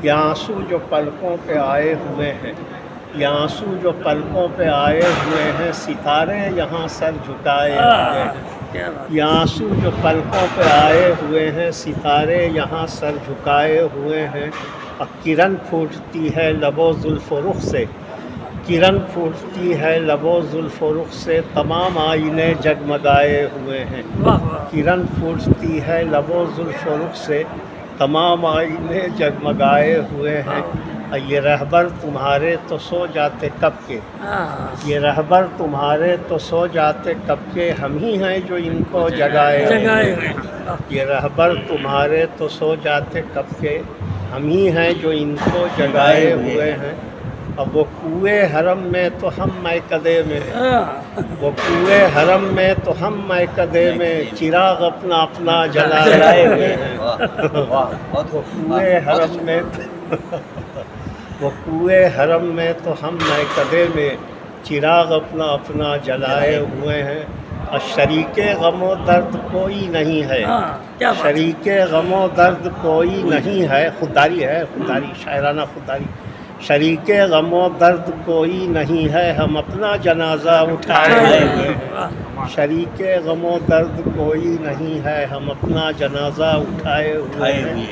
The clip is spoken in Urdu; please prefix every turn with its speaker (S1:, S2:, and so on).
S1: یہ آنسو جو پلکوں پہ آئے ہوئے ہیں، یہ آنسو جو پلکوں پہ آئے ہوئے ہیں، ستارے یہاں سر جھکائے ہوئے ہیں۔ یہ آنسو جو پلکوں پہ آئے ہوئے ہیں، ستارے یہاں سر جھکائے ہوئے ہیں، اور کرن پھوٹتی ہے لب و زلف و رخ سے، کرن پھوٹتی ہے لب و زلف و رخ سے، تمام آئینے جگمگائے ہوئے ہیں۔ کرن پھوٹتی ہے لب و زلف و رخ سے، تمام آئینے جگمگائے ہوئے ہیں، اور یہ رہبر تمہارے تو سو جاتے کب کے، یہ رہبر تمہارے تو سو جاتے کب کے، ہم ہی ہیں جو ان کو جگائے ہوئے ہیں۔ یہ رہبر تمہارے تو سو جاتے کب کے، ہم ہی ہیں جو ان کو جگائے ہوئے ہیں۔ اب وہ کوئے حرم میں تو ہم میکدے میں، وہ کوئے حرم میں تو ہم میکدے میں، چراغ اپنا اپنا جلائے ہوئے ہیں۔ وہ کوئے حرم میں وہ کوئے حرم میں تو ہم میکدے میں، چراغ اپنا اپنا جلائے ہوئے ہیں، اور شریک غم و درد کوئی نہیں ہے، شریک غم و درد کوئی نہیں ہے، خودداری ہے، خودداری، شاعرانہ خودداری۔ شریک غم و درد کوئی نہیں ہے، ہم اپنا جنازہ اٹھائے ہوئے ہیں، شریک غم و درد کوئی نہیں ہے، ہم اپنا جنازہ اٹھائے ہوئے ہیں۔